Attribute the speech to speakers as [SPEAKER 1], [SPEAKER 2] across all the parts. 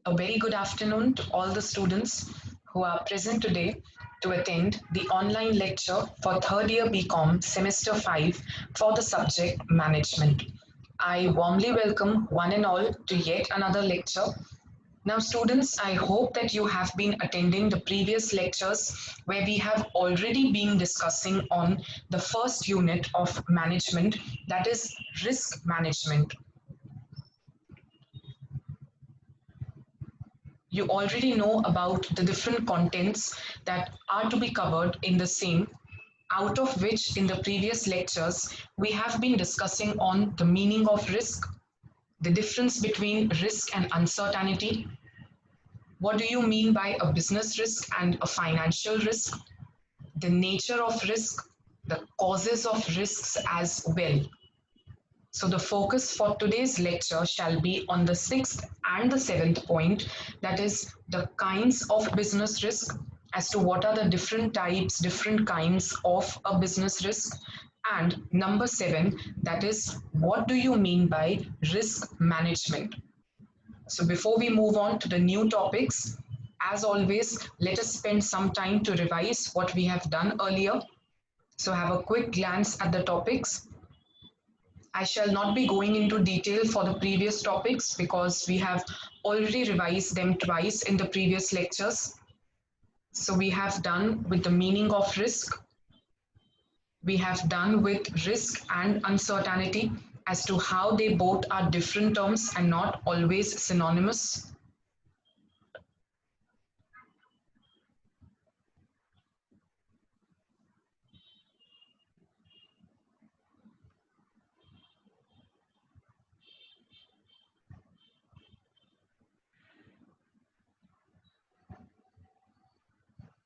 [SPEAKER 1] A very good afternoon to all the students who are present today to attend the online lecture for third year BCom semester 5 for the subject management. I warmly welcome one and all to yet another lecture. Now, students, I hope that you have been attending the previous lectures where we have already been discussing on the first unit of management, that is risk management. You already know about the different contents that are to be covered in the same, out of which in the previous lectures we have been discussing on the meaning of risk, the difference between risk and uncertainty, what do you mean by a business risk and a financial risk, the nature of risk, the causes of risks as well. So the focus for today's lecture shall be on the sixth and the seventh point, that is the kinds of business risk, as to what are the different types, different kinds of a business risk. And number seven, that is what do you mean by risk management. So before we move on to the new topics, as always, let us spend some time to revise what we have done earlier. So have a quick glance at the topics. I shall not be going into detail for the previous topics because we have already revised them twice in the previous lectures. So we have done with the meaning of risk. We have done with risk and uncertainty as to how they both are different terms and not always synonymous.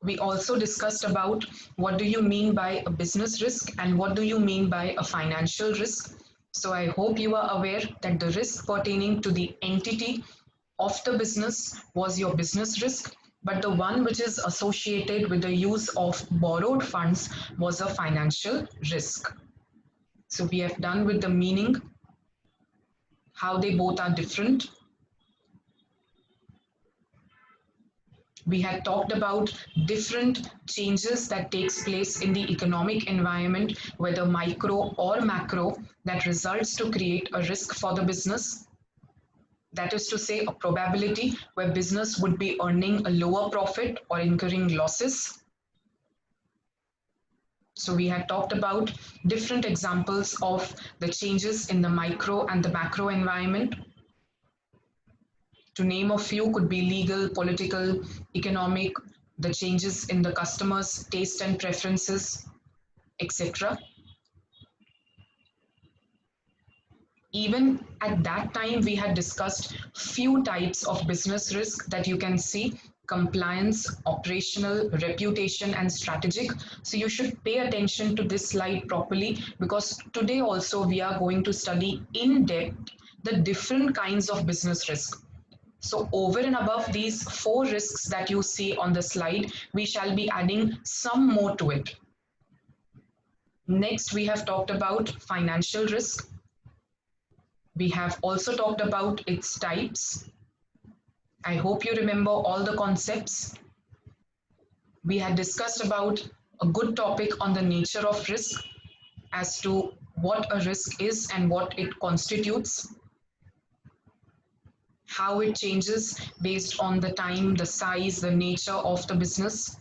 [SPEAKER 1] We also discussed about what do you mean by a business risk and what do you mean by a financial risk. So I hope you are aware that the risk pertaining to the entity of the business was your business risk, but the one which is associated with the use of borrowed funds was a financial risk. So we have done with the meaning, how they both are different. We had talked about different changes that takes place in the economic environment, whether micro or macro, that results to create a risk for the business. That is to say, a probability where business would be earning a lower profit or incurring losses. So we had talked about different examples of the changes in the micro and the macro environment. To name a few could be legal, political, economic, the changes in the customers' taste and preferences, etc. Even at that time, we had discussed few types of business risk that you can see: compliance, operational, reputation, and strategic. So you should pay attention to this slide properly because today also we are going to study in depth the different kinds of business risk. So over and above these four risks that you see on the slide, we shall be adding some more to it. Next, we have talked about financial risk. We have also talked about its types. I hope you remember all the concepts. We had discussed about a good topic on the nature of risk as to what a risk is and what it constitutes, how it changes based on the time, the size, the nature of the business.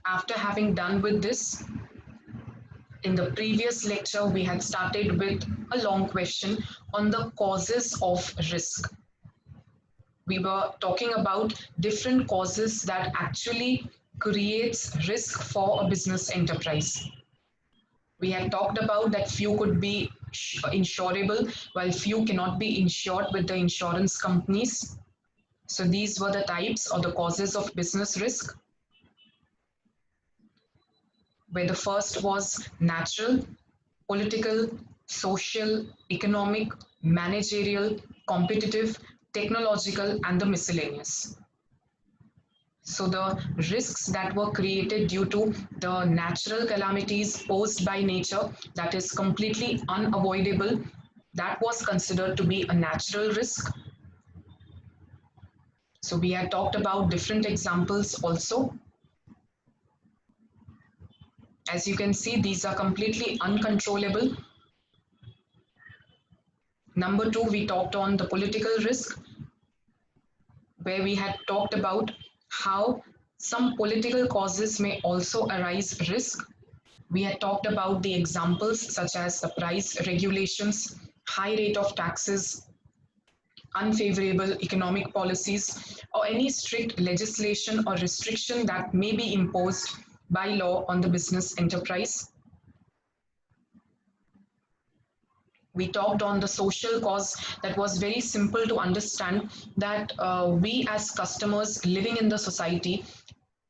[SPEAKER 1] After having done with this, in the previous lecture, we had started with a long question on the causes of risk. We were talking about different causes that actually creates risk for a business enterprise. We had talked about that few could be insurable while few cannot be insured with the insurance companies. So these were the types or the causes of business risk, where the first was natural, political, social, economic, managerial, competitive, technological, and the miscellaneous. So the risks that were created due to the natural calamities posed by nature, that is completely unavoidable, that was considered to be a natural risk. So we had talked about different examples also. As you can see, these are completely uncontrollable. Number two, we talked on the political risk, where we had talked about how some political causes may also arise risk. We had talked about the examples such as the price regulations, high rate of taxes, unfavorable economic policies, or any strict legislation or restriction that may be imposed by law on the business enterprise. We talked on the social cause that was very simple to understand, that we as customers living in the society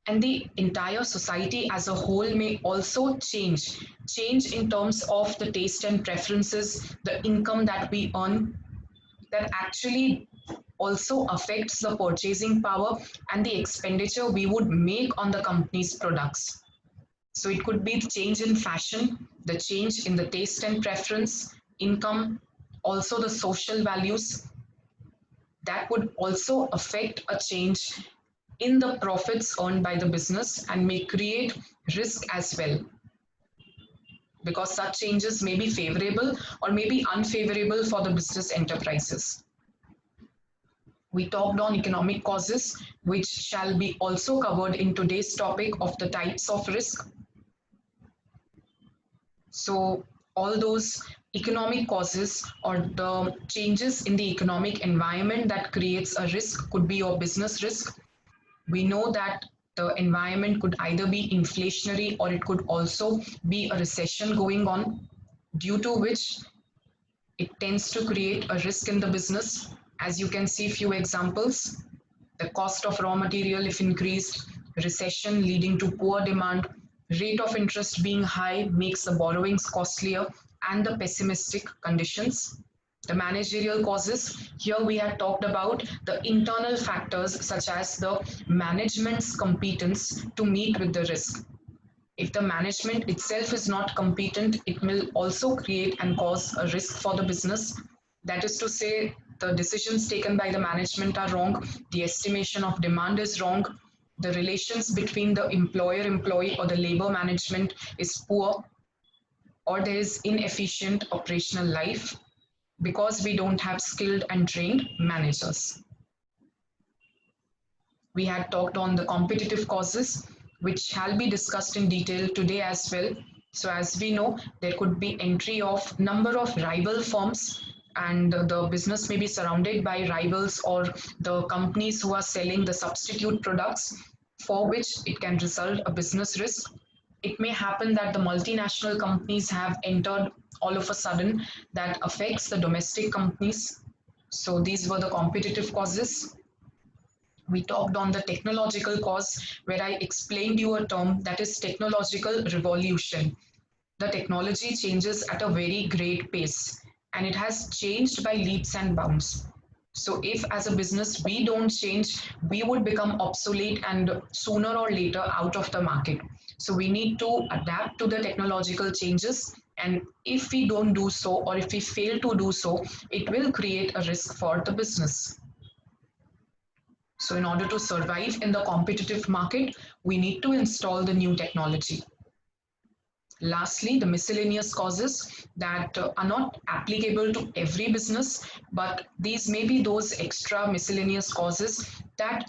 [SPEAKER 1] and the entire society as a whole may also change in terms of the taste and preferences, the income that we earn, that actually also affects the purchasing power and the expenditure we would make on the company's products. So it could be the change in fashion, the change in the taste and preference, income, also the social values. That would also affect a change in the profits earned by the business and may create risk as well, because such changes may be favorable or may be unfavorable for the business enterprises. We talked on economic causes, which shall be also covered in today's topic of the types of risk. So all those economic causes or the changes in the economic environment that creates a risk could be your business risk. We know that the environment could either be inflationary or it could also be a recession going on, due to which it tends to create a risk in the business. As you can see, few examples: the cost of raw material if increased, recession leading to poor demand, rate of interest being high makes the borrowings costlier, and the pessimistic conditions. The managerial causes, here we had talked about the internal factors such as the management's competence to meet with the risk. If the management itself is not competent, it will also create and cause a risk for the business. That is to say, the decisions taken by the management are wrong, the estimation of demand is wrong, the relations between the employer employee or the labor management is poor, or there is inefficient operational life because we don't have skilled and trained managers. We had talked on the competitive causes, which shall be discussed in detail today as well. So as we know, there could be entry of number of rival firms, and the business may be surrounded by rivals or the companies who are selling the substitute products, for which it can result a business risk. It may happen that the multinational companies have entered all of a sudden, that affects the domestic companies. So these were the competitive causes. We talked on the technological cause, where I explained you a term that is technological revolution. The technology changes at a very great pace, and it has changed by leaps and bounds. So if as a business we don't change, we would become obsolete and sooner or later out of the market. So we need to adapt to the technological changes, and if we don't do so, or if we fail to do so, it will create a risk for the business. So in order to survive in the competitive market, we need to install the new technology. Lastly, the miscellaneous causes that are not applicable to every business, but these may be those extra miscellaneous causes that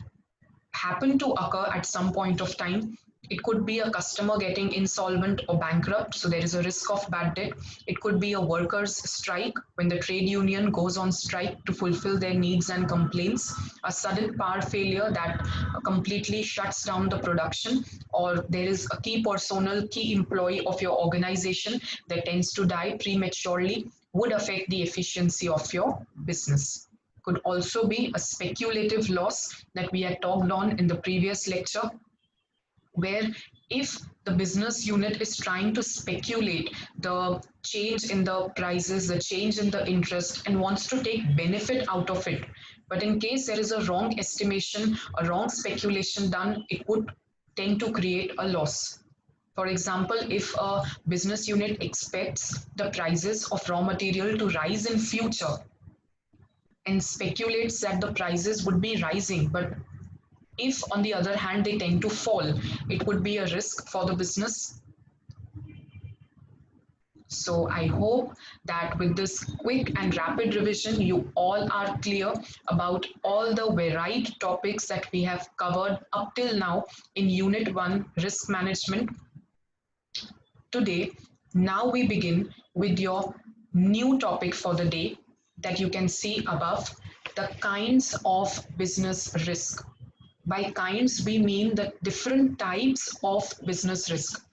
[SPEAKER 1] happen to occur at some point of time. It could be a customer getting insolvent or bankrupt, so there is a risk of bad debt. It could be a workers' strike when the trade union goes on strike to fulfill their needs and complaints, a sudden power failure that completely shuts down the production, or there is a key personnel, key employee of your organization that tends to die prematurely, would affect the efficiency of your business. Could also be a speculative loss that we had talked on in the previous lecture. where if the business unit is trying to speculate the change in the prices, the change in the interest, and wants to take benefit out of it. But in case there is a wrong estimation, a wrong speculation done, it would tend to create a loss. For example, if a business unit expects the prices of raw material to rise in future and speculates that the prices would be rising, but if on the other hand they tend to fall, it would be a risk for the business. So I hope that with this quick and rapid revision, you all are clear about all the varied topics that we have covered up till now in Unit 1 Risk Management. Today, now we begin with your new topic for the day that you can see above, the kinds of business risk. By kinds, we mean the different types of business risk.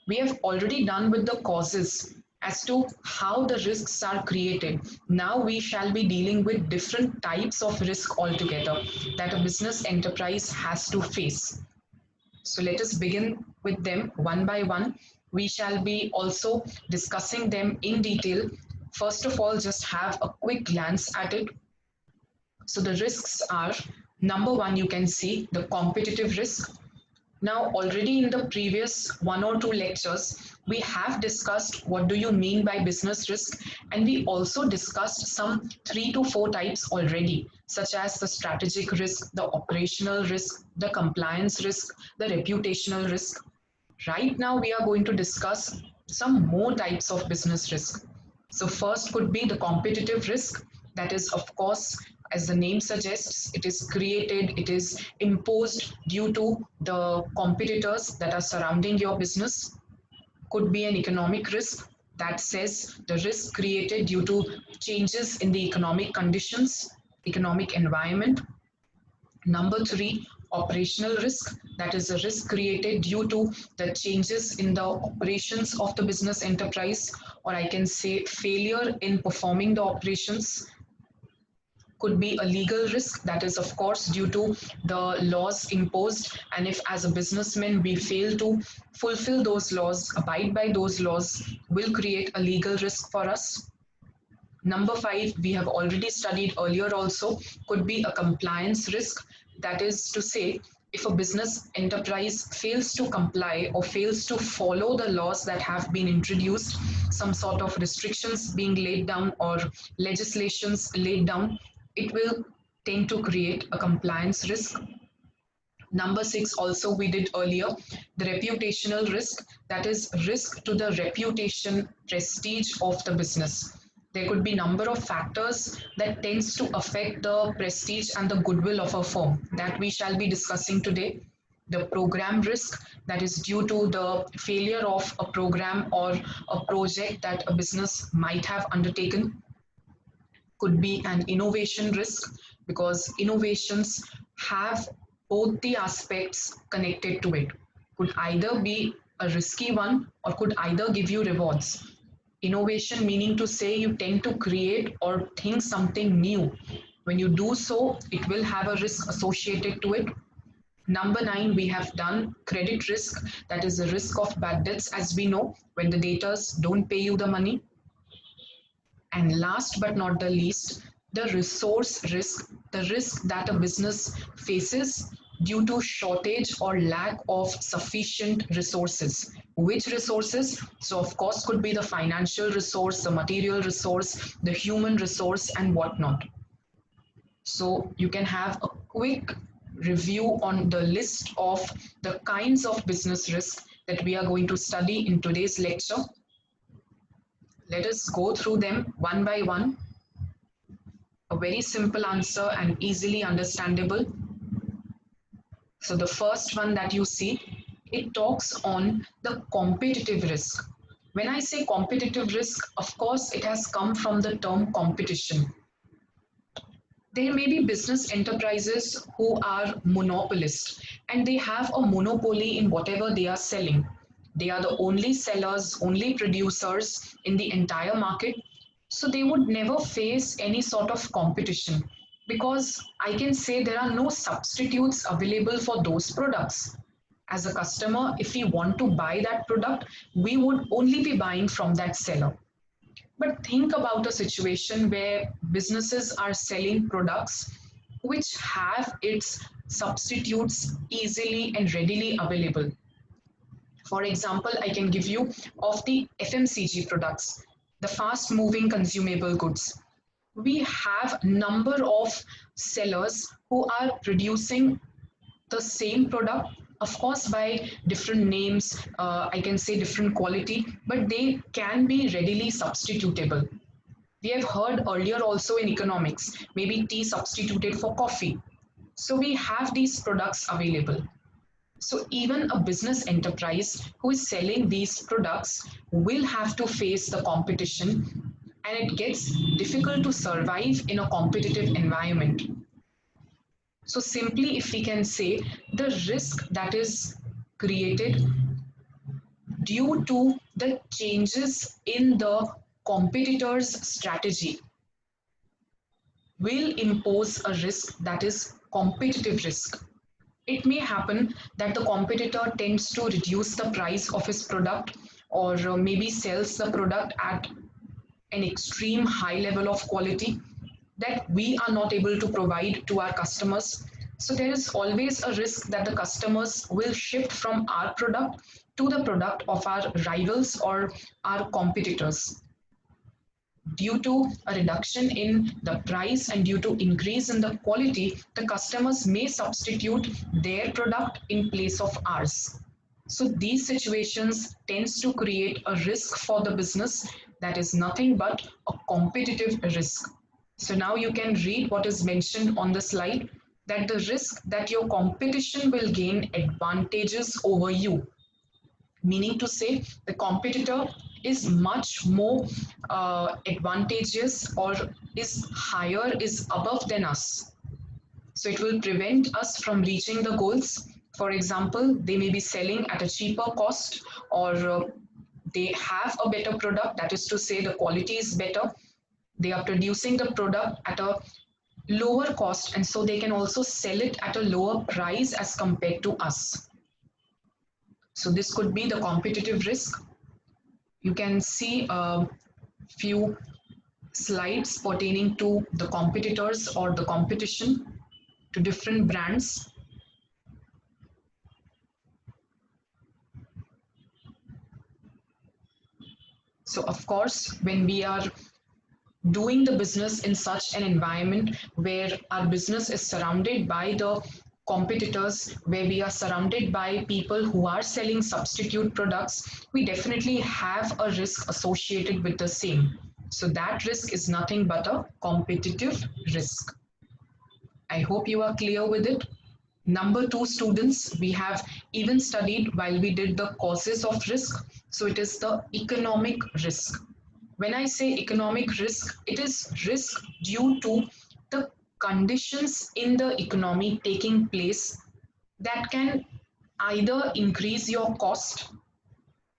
[SPEAKER 1] We have already done with the causes as to how the risks are created. Now we shall be dealing with different types of risk altogether that a business enterprise has to face. So let us begin with them one by one. We shall be also discussing them in detail. First of all, just have a quick glance at it. So the risks are, number one, you can see the competitive risk. Now, already in the previous one or two lectures, we have discussed what do you mean by business risk, and we also discussed some 3 to 4 types already, such as the strategic risk, the operational risk, the compliance risk, the reputational risk. Right now, we are going to discuss some more types of business risk. So, first could be the competitive risk. That is, of course, as the name suggests, it is created, it is imposed due to the competitors that are surrounding your business. Could be an economic risk, that says the risk created due to changes in the economic conditions, economic environment. Number three, operational risk, that is a risk created due to the changes in the operations of the business enterprise, or I can say failure in performing the operations. Could be a legal risk, that is of course due to the laws imposed, and if as a businessman we fail to fulfill those laws, abide by those laws, will create a legal risk for us. Number five, we have already studied earlier also, could be a compliance risk. That is to say, if a business enterprise fails to comply or fails to follow the laws that have been introduced, some sort of restrictions being laid down or legislations laid down, it will tend to create a compliance risk. Number six, also we did earlier, the reputational risk, that is risk to the reputation, prestige of the business. There could be number of factors that tends to affect the prestige and the goodwill of a firm that we shall be discussing today. The program risk, that is due to the failure of a program or a project that a business might have undertaken. Could be an innovation risk because innovations have both the aspects connected to it. Could either be a risky one or could either give you rewards. Innovation meaning to say you tend to create or think something new. When you do so, it will have a risk associated to it. Number nine, we have done credit risk, that is the risk of bad debts, as we know, when the debtors don't pay you the money. And last but not the least, the resource risk, the risk that a business faces due to shortage or lack of sufficient resources. Which resources? So, of course, could be the financial resource, the material resource, the human resource, and whatnot. So, you can have a quick review on the list of the kinds of business risk that we are going to study in today's lecture. Let us go through them one by one. A very simple answer and easily understandable. So the first one that you see, it talks on the competitive risk. When I say competitive risk, of course, it has come from the term competition. There may be business enterprises who are monopolists and they have a monopoly in whatever they are selling. They are the only sellers, only producers in the entire market. So they would never face any sort of competition because I can say there are no substitutes available for those products. As a customer, if we want to buy that product, we would only be buying from that seller. But think about a situation where businesses are selling products which have its substitutes easily and readily available. For example, I can give you of the FMCG products, the fast moving consumable goods. We have number of sellers who are producing the same product, of course by different names, I can say different quality, but they can be readily substitutable. We have heard earlier also in economics, maybe tea substituted for coffee. So we have these products available. So even a business enterprise who is selling these products will have to face the competition, and it gets difficult to survive in a competitive environment. So simply, if we can say, the risk that is created due to the changes in the competitor's strategy will impose a risk that is competitive risk. It may happen that the competitor tends to reduce the price of his product, or maybe sells the product at an extreme high level of quality that we are not able to provide to our customers. So there is always a risk that the customers will shift from our product to the product of our rivals or our competitors. Due to a reduction in the price and due to increase in the quality, the customers may substitute their product in place of ours. So these situations tends to create a risk for the business that is nothing but a competitive risk. So now you can read what is mentioned on the slide, that the risk that your competition will gain advantages over you, meaning to say the competitor is much more advantageous or is higher, is above than us. So it will prevent us from reaching the goals. For example, they may be selling at a cheaper cost, or they have a better product, that is to say the quality is better. They are producing the product at a lower cost, and so they can also sell it at a lower price as compared to us. So this could be the competitive risk. You can see a few slides pertaining to the competitors or the competition to different brands. So of course, when we are doing the business in such an environment where our business is surrounded by the competitors, where we are surrounded by people who are selling substitute products, we definitely have a risk associated with the same. So that risk is nothing but a competitive risk. I hope you are clear with it. Number two, students, we have even studied while we did the causes of risk. So it is the economic risk. When I say economic risk, it is risk due to the conditions in the economy taking place that can either increase your cost,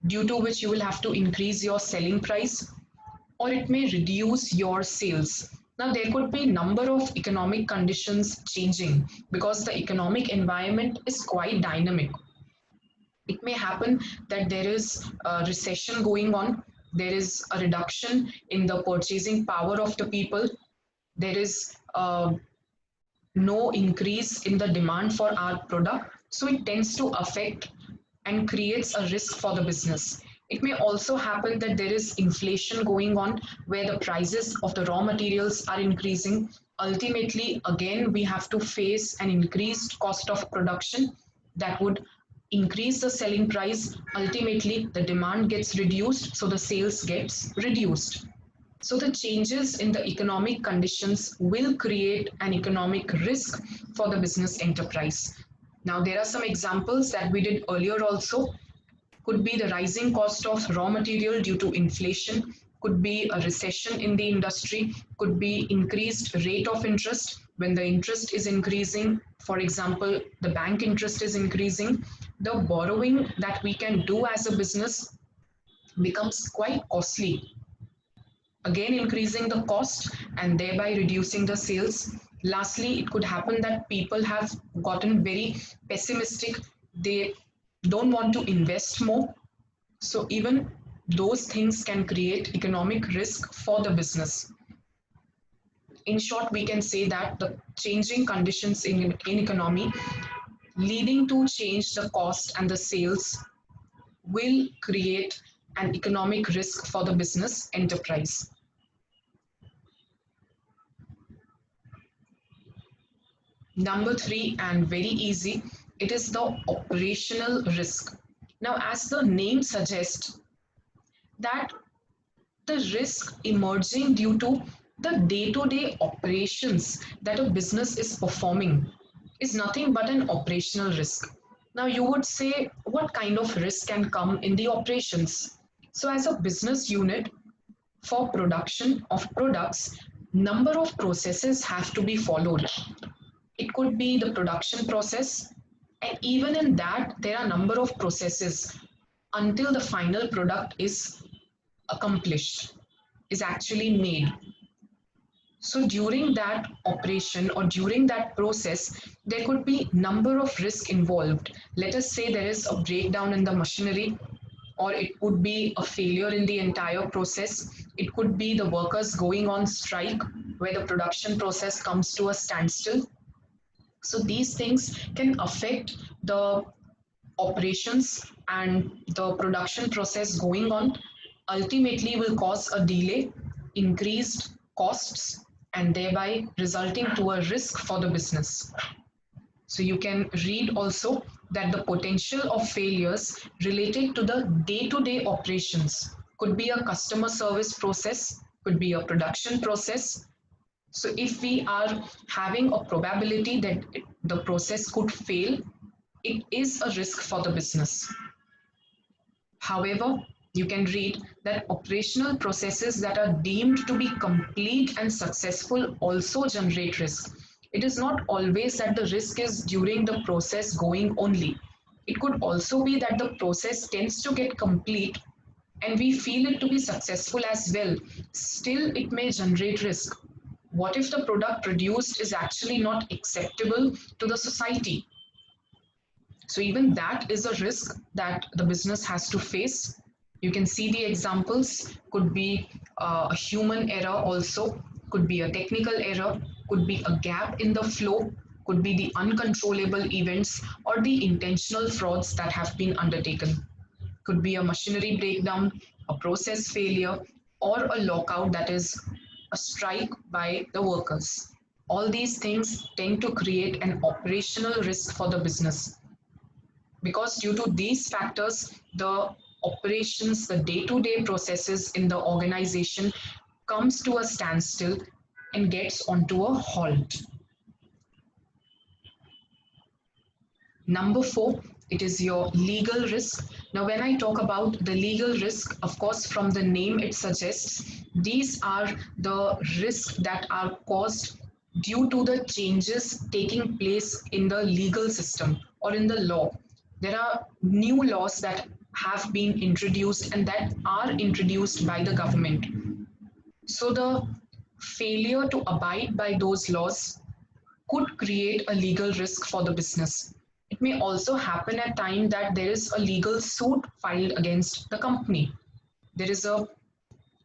[SPEAKER 1] due to which you will have to increase your selling price, or it may reduce your sales. Now, there could be a number of economic conditions changing because the economic environment is quite dynamic. It may happen that there is a recession going on, there is a reduction in the purchasing power of the people, there is no increase in the demand for our product. So it tends to affect and creates a risk for the business. It may also happen that there is inflation going on where the prices of the raw materials are increasing. Ultimately, again, we have to face an increased cost of production that would increase the selling price. Ultimately, the demand gets reduced, so the sales gets reduced. So the changes in the economic conditions will create an economic risk for the business enterprise. Now, there are some examples that we did earlier also. Could be the rising cost of raw material due to inflation, could be a recession in the industry, could be increased rate of interest. When the interest is increasing, for example, the bank interest is increasing, the borrowing that we can do as a business becomes quite costly, again increasing the cost and thereby reducing the sales. Lastly, it could happen that people have gotten very pessimistic. They don't want to invest more. So even those things can create economic risk for the business. In short, we can say that the changing conditions in economy leading to change the cost and the sales will create an economic risk for the business enterprise. Number three, and very easy, it is the operational risk. Now, as the name suggests, that the risk emerging due to the day-to-day operations that a business is performing is nothing but an operational risk. Now, you would say, what kind of risk can come in the operations? So, as a business unit, for production of products, number of processes have to be followed. It could be the production process, and even in that, there are a number of processes until the final product is accomplished, is actually made. So during that operation or during that process, there could be number of risks involved. Let us say there is a breakdown in the machinery, or it could be a failure in the entire process. It could be the workers going on strike where the production process comes to a standstill. So these things can affect the operations and the production process going on, ultimately will cause a delay, increased costs, and thereby resulting to a risk for the business. So you can read also that the potential of failures related to the day-to-day operations could be a customer service process, could be a production process. So if we are having a probability that the process could fail, it is a risk for the business. However, you can read that operational processes that are deemed to be complete and successful also generate risk. It is not always that the risk is during the process going only. It could also be that the process tends to get complete and we feel it to be successful as well. Still, it may generate risk. What if the product produced is actually not acceptable to the society? So even that is a risk that the business has to face. You can see the examples, could be a human error also, could be a technical error, could be a gap in the flow, could be the uncontrollable events or the intentional frauds that have been undertaken. Could be a machinery breakdown, a process failure, or a lockout, that is a strike by the workers. All these things tend to create an operational risk for the business, because due to these factors, the operations, the day-to-day processes in the organization comes to a standstill and gets onto a halt. Number four, it is your legal risk. Now, when I talk about the legal risk, of course, from the name it suggests, these are the risks that are caused due to the changes taking place in the legal system or in the law. There are new laws that have been introduced and that are introduced by the government. So the failure to abide by those laws could create a legal risk for the business. It may also happen at time that there is a legal suit filed against the company. There is a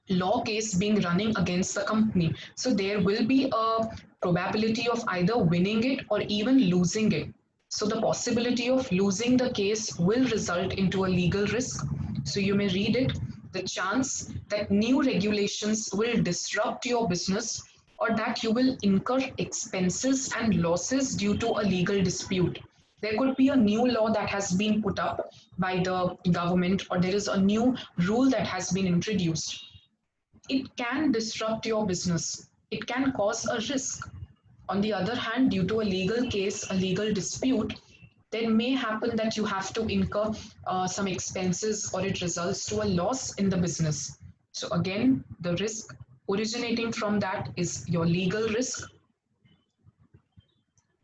[SPEAKER 1] law case being running against the company. So there will be a probability of either winning it or even losing it. So the possibility of losing the case will result into a legal risk. So you may read it, the chance that new regulations will disrupt your business or that you will incur expenses and losses due to a legal dispute. There could be a new law that has been put up by the government, or there is a new rule that has been introduced. It can disrupt your business. It can cause a risk. On the other hand, due to a legal case, a legal dispute, then may happen that you have to incur some expenses or it results to a loss in the business. So again, the risk originating from that is your legal risk.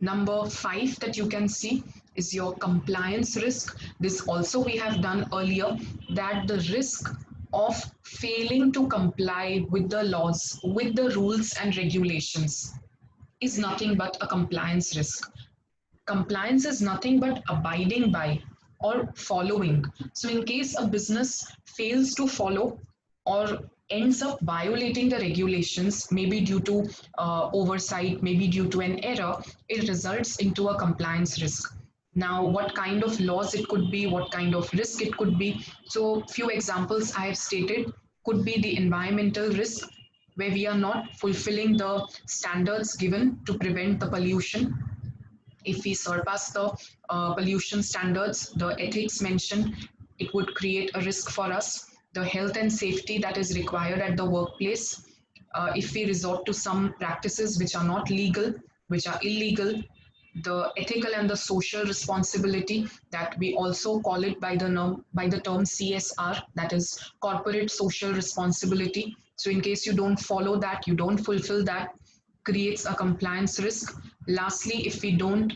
[SPEAKER 1] Number five that you can see is your compliance risk. This also we have done earlier, that the risk of failing to comply with the laws, with the rules and regulations is nothing but a compliance risk. Compliance is nothing but abiding by. or following. So in case a business fails to follow or ends up violating the regulations, maybe due to oversight, maybe due to an error, it results into a compliance risk. Now, what kind of laws it could be, what kind of risk it could be. So few examples I have stated could be the environmental risk, where we are not fulfilling the standards given to prevent the pollution. If we surpass the pollution standards, the ethics mentioned, it would create a risk for us. The health and safety that is required at the workplace, if we resort to some practices which are not legal, which are illegal, the ethical and the social responsibility that we also call it by the term CSR, that is corporate social responsibility. So in case you don't follow that, you don't fulfill that, creates a compliance risk. Lastly, if we don't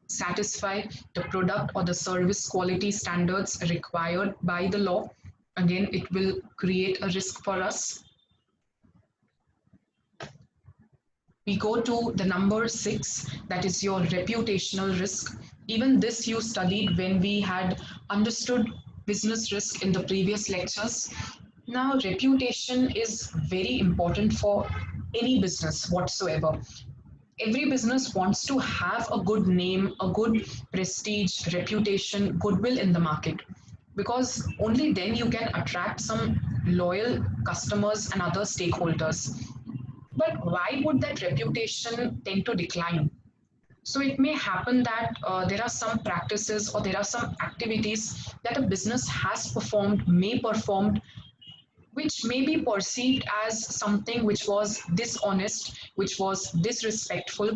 [SPEAKER 1] satisfy the product or the service quality standards required by the law, again, it will create a risk for us. We go to the number 6, that is your reputational risk. Even this you studied when we had understood business risk in the previous lectures. Now, reputation is very important for any business whatsoever. Every business wants to have a good name, a good prestige, reputation, goodwill in the market, because only then you can attract some loyal customers and other stakeholders. But why would that reputation tend to decline? So it may happen that there are some practices or there are some activities that a business has performed, may performed, which may be perceived as something which was dishonest, which was disrespectful,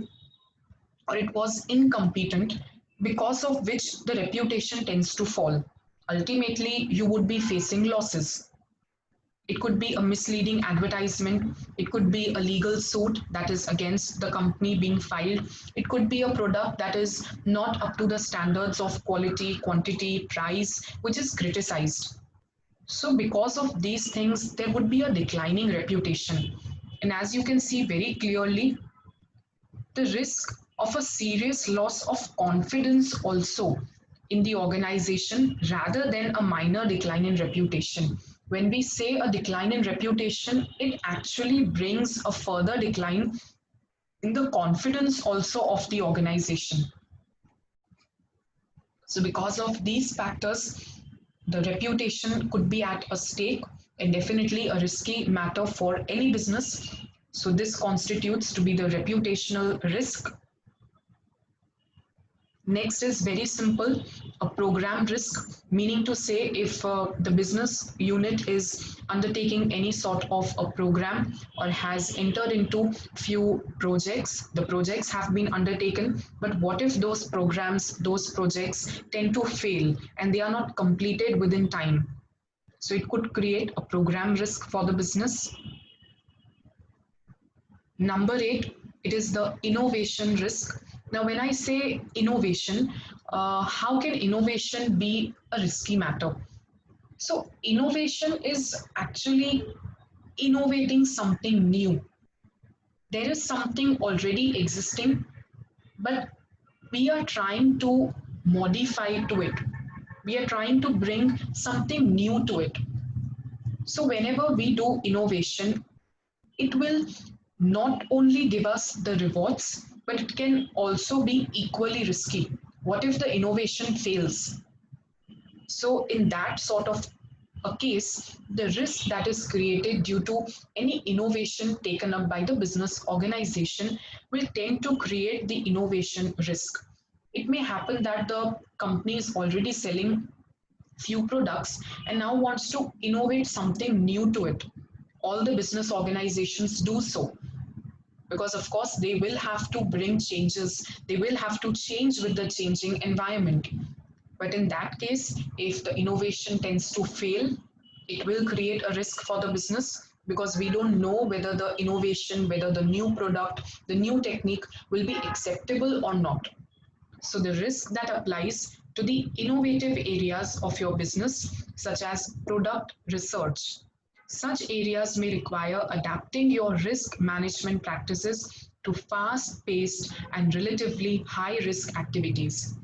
[SPEAKER 1] or it was incompetent, because of which the reputation tends to fall. Ultimately, you would be facing losses. It could be a misleading advertisement. It could be a legal suit that is against the company being filed. It could be a product that is not up to the standards of quality, quantity, price, which is criticized. So, because of these things, there would be a declining reputation. And as you can see very clearly, the risk of a serious loss of confidence also in the organization rather than a minor decline in reputation. When we say a decline in reputation, it actually brings a further decline in the confidence also of the organization. So, because of these factors, the reputation could be at a stake and definitely a risky matter for any business. So, this constitutes to be the reputational risk. Next is very simple, a program risk, meaning to say if the business unit is undertaking any sort of a program or has entered into few projects, the projects have been undertaken, but what if those programs, those projects tend to fail and they are not completed within time? So it could create a program risk for the business. Number 8, it is the innovation risk. Now, when I say innovation, how can innovation be a risky matter? So, innovation is actually innovating something new. There is something already existing, but we are trying to modify to it. We are trying to bring something new to it. So, whenever we do innovation, it will not only give us the rewards, but it can also be equally risky. What if the innovation fails? So, in that sort of a case, the risk that is created due to any innovation taken up by the business organization will tend to create the innovation risk. It may happen that the company is already selling few products and now wants to innovate something new to it. All the business organizations do so because, of course, they will have to bring changes, they will have to change with the changing environment. But in that case, if the innovation tends to fail, it will create a risk for the business because we don't know whether the innovation, whether the new product, the new technique will be acceptable or not. So the risk that applies to the innovative areas of your business, such as product research. Such areas may require adapting your risk management practices to fast paced and relatively high risk activities.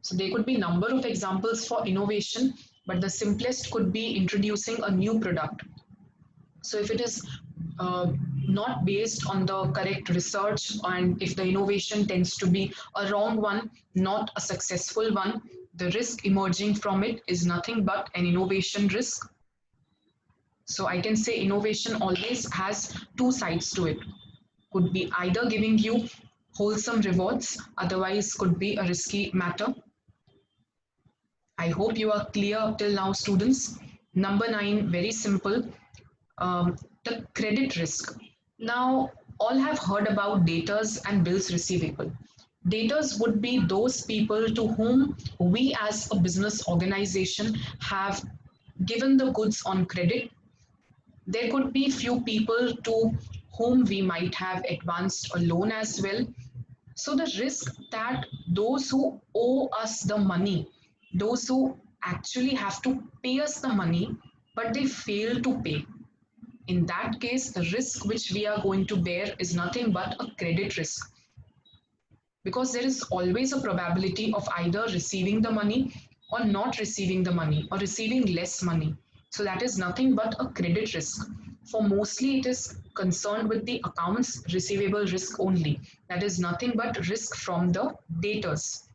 [SPEAKER 1] So there could be number of examples for innovation, but the simplest could be introducing a new product. So if it is not based on the correct research, and if the innovation tends to be a wrong one, not a successful one, the risk emerging from it is nothing but an innovation risk. So I can say innovation always has two sides to it. Could be either giving you wholesome rewards, otherwise could be a risky matter. I hope you are clear up till now, students. Number 9, very simple, the credit risk. Now, all have heard about debtors and bills receivable. Debtors would be those people to whom we as a business organization have given the goods on credit. There could be few people to whom we might have advanced a loan as well. So the risk that those who owe us the money, those who actually have to pay us the money, but they fail to pay. In that case, the risk which we are going to bear is nothing but a credit risk, because there is always a probability of either receiving the money or not receiving the money or receiving less money. So that is nothing but a credit risk. For mostly it is concerned with the accounts receivable risk only. That is nothing but risk from the debtors.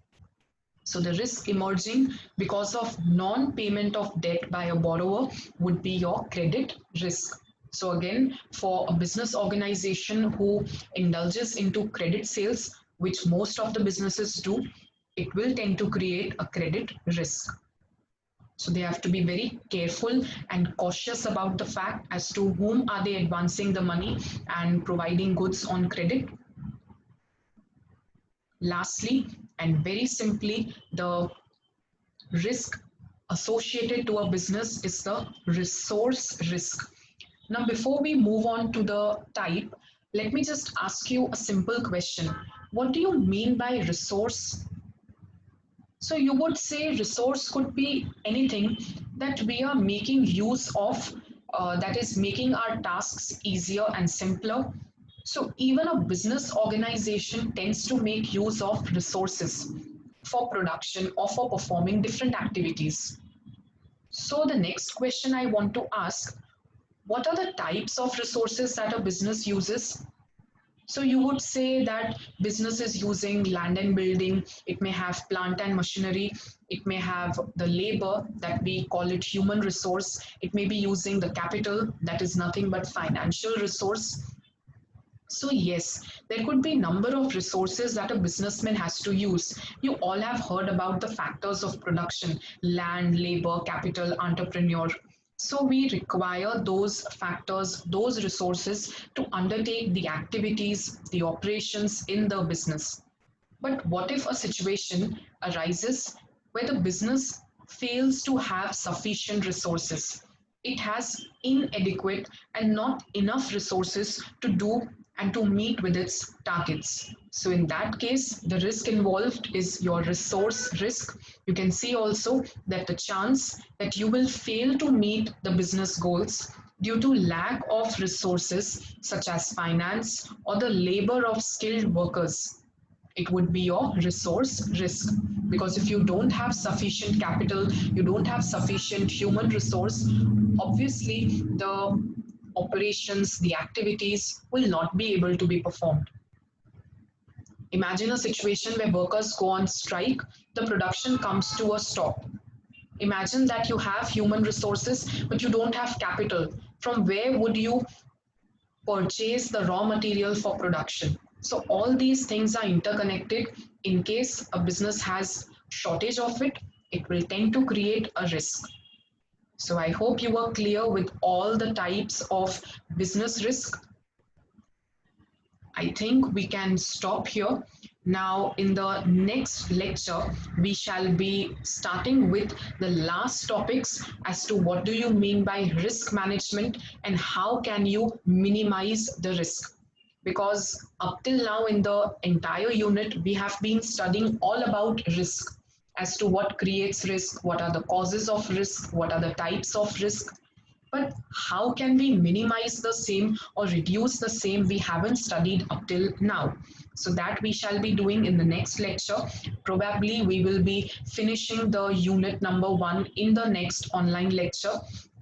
[SPEAKER 1] So the risk emerging because of non-payment of debt by a borrower would be your credit risk. So again, for a business organization who indulges into credit sales, which most of the businesses do, it will tend to create a credit risk. So they have to be very careful and cautious about the fact as to whom are they advancing the money and providing goods on credit. Lastly, and very simply, the risk associated to a business is the resource risk. Now, before we move on to the type, let me just ask you a simple question. What do you mean by resource? So you would say resource could be anything that we are making use of, that is making our tasks easier and simpler. So even a business organization tends to make use of resources for production or for performing different activities. So the next question I want to ask, what are the types of resources that a business uses? So you would say that business is using land and building, it may have plant and machinery, it may have the labor that we call it human resource, it may be using the capital that is nothing but financial resource. So yes, there could be number of resources that a businessman has to use. You all have heard about the factors of production, land, labor, capital, entrepreneur. So we require those factors, those resources to undertake the activities, the operations in the business. But what if a situation arises where the business fails to have sufficient resources? It has inadequate and not enough resources to do and to meet with its targets. So in that case, the risk involved is your resource risk. You can see also that the chance that you will fail to meet the business goals due to lack of resources such as finance or the labor of skilled workers, it would be your resource risk. Because if you don't have sufficient capital, you don't have sufficient human resource, obviously the operations, the activities will not be able to be performed. Imagine a situation where workers go on strike, the production comes to a stop. Imagine that you have human resources, but you don't have capital. From where would you purchase the raw material for production? So all these things are interconnected. In case a business has shortage of it, it will tend to create a risk. So I hope you are clear with all the types of business risk. I think we can stop here. Now, in the next lecture, we shall be starting with the last topics as to what do you mean by risk management and how can you minimize the risk. Because up till now in the entire unit, we have been studying all about risk as to what creates risk, what are the causes of risk, what are the types of risk. But how can we minimize the same or reduce the same we haven't studied up till now? So that we shall be doing in the next lecture. Probably we will be finishing the unit number 1 in the next online lecture.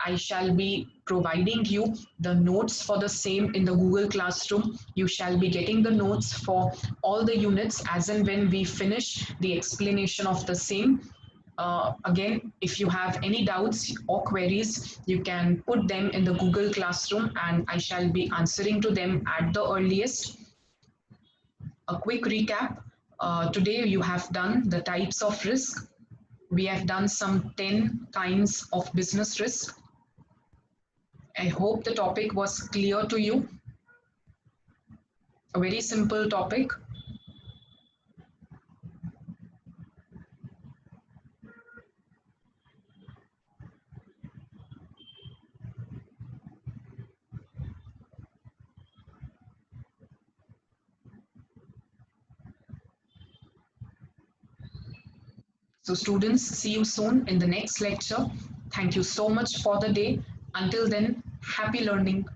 [SPEAKER 1] I shall be providing you the notes for the same in the Google Classroom. You shall be getting the notes for all the units as and when we finish the explanation of the same. Again, if you have any doubts or queries, you can put them in the Google Classroom and I shall be answering to them at the earliest. A quick recap. Today you have done the types of risk. We have done some 10 kinds of business risk. I hope the topic was clear to you. A very simple topic. So students, see you soon in the next lecture. Thank you so much for the day. Until then, happy learning.